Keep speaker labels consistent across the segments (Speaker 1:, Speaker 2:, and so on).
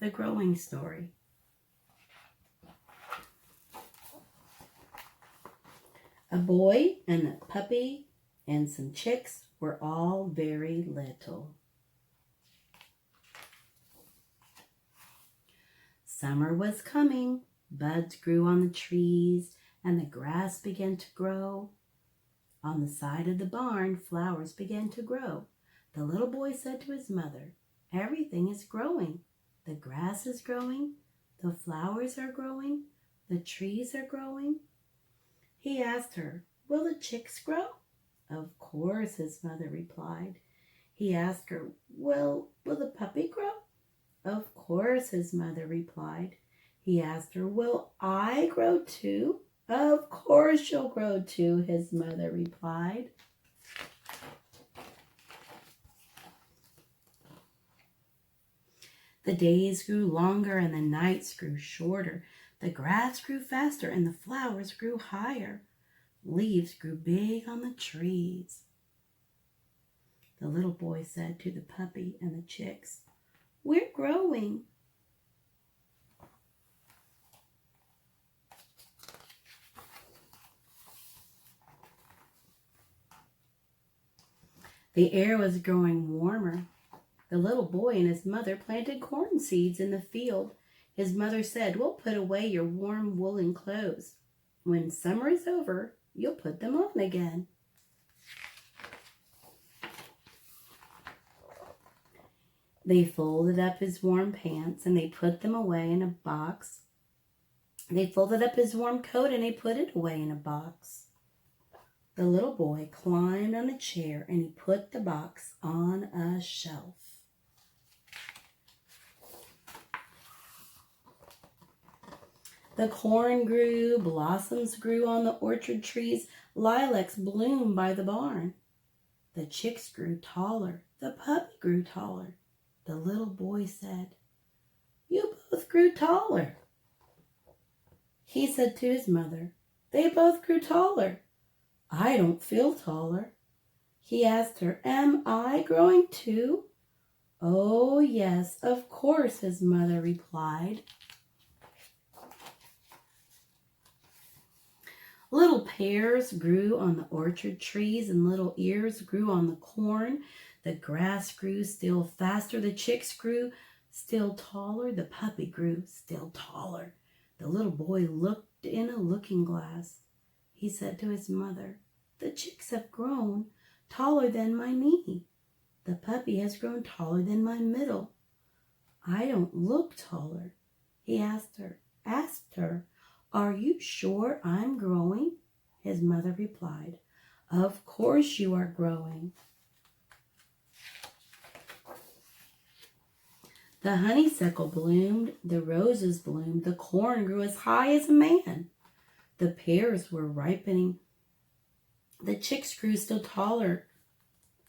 Speaker 1: the growing story. A boy and a puppy and some chicks were all very little. Summer was coming. Buds grew on the trees and the grass began to grow. On the side of the barn, flowers began to grow. The little boy said to his mother, "Everything is growing. The grass is growing. The flowers are growing. The trees are growing." He asked her, "Will the chicks grow?" "Of course," his mother replied. He asked her, Will the puppy grow?" "Of course," his mother replied. He asked her, "Will I grow too?" "Of course you'll grow too," his mother replied. The days grew longer and the nights grew shorter. The grass grew faster and the flowers grew higher. Leaves grew big on the trees. The little boy said to the puppy and the chicks, "We're growing." The air was growing warmer. The little boy and his mother planted corn seeds in the field. His mother said, "We'll put away your warm woolen clothes. When summer is over, you'll put them on again." They folded up his warm pants and they put them away in a box. They folded up his warm coat and they put it away in a box. The little boy climbed on a chair and he put the box on a shelf. The corn grew, blossoms grew on the orchard trees, lilacs bloomed by the barn. The chicks grew taller, the puppy grew taller. The little boy said, "You both grew taller." He said to his mother, "They both grew taller. I don't feel taller." He asked her, "Am I growing too?" "Oh, yes, of course," his mother replied. Little pears grew on the orchard trees and little ears grew on the corn. The grass grew still faster. The chicks grew still taller. The puppy grew still taller. The little boy looked in a looking glass. He said to his mother, "The chicks have grown taller than my knee. The puppy has grown taller than my middle. I don't look taller." He asked her, "Are you sure I'm growing?" His mother replied, "Of course you are growing." The honeysuckle bloomed, the roses bloomed, the corn grew as high as a man. The pears were ripening. The chicks grew still taller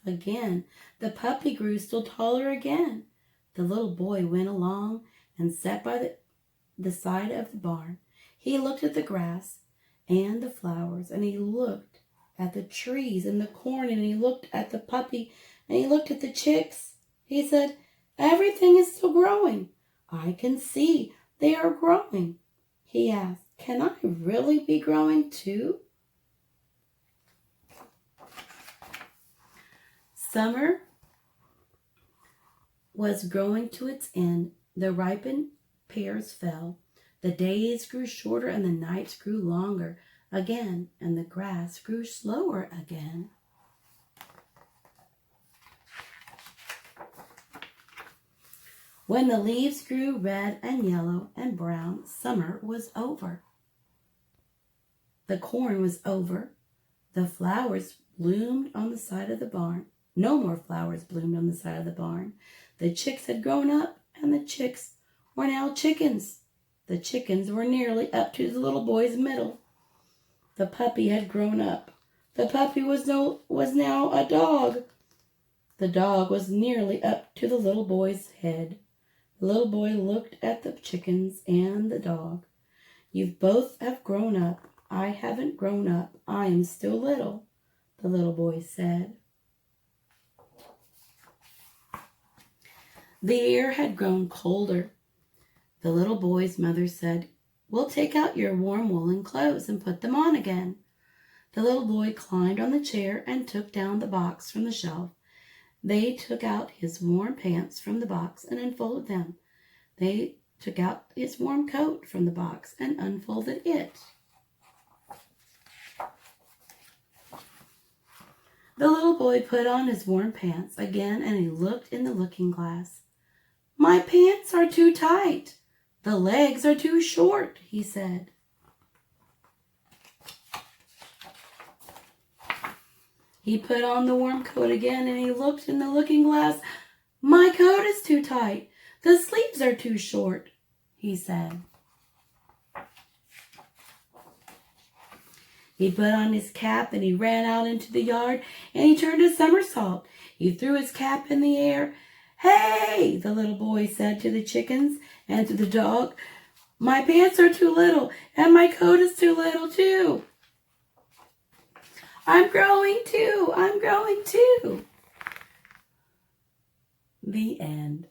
Speaker 1: again. The puppy grew still taller again. The little boy went along and sat by the side of the barn. He looked at the grass and the flowers, and he looked at the trees and the corn, and he looked at the puppy, and he looked at the chicks. He said, "Everything is still growing. I can see they are growing." He asked, "Can I really be growing too?" Summer was growing to its end. The ripened pears fell. The days grew shorter and the nights grew longer again, and the grass grew slower again. When the leaves grew red and yellow and brown, summer was over. The corn was over. The flowers bloomed on the side of the barn. No more flowers bloomed on the side of the barn. The chicks had grown up, and the chicks were now chickens. The chickens were nearly up to the little boy's middle. The puppy had grown up. The puppy was now a dog. The dog was nearly up to the little boy's head. The little boy looked at the chickens and the dog. "You both have grown up. I haven't grown up. I am still little," the little boy said. The air had grown colder. The little boy's mother said, "We'll take out your warm woolen clothes and put them on again." The little boy climbed on the chair and took down the box from the shelf. They took out his warm pants from the box and unfolded them. They took out his warm coat from the box and unfolded it. The little boy put on his warm pants again and he looked in the looking glass. "My pants are too tight. The legs are too short," he said. He put on the warm coat again and he looked in the looking glass. "My coat is too tight. The sleeves are too short," he said. He put on his cap and he ran out into the yard and he turned a somersault. He threw his cap in the air. "Hey!" the little boy said to the chickens and to the dog. "My pants are too little and my coat is too little too. I'm growing too. I'm growing too." The end.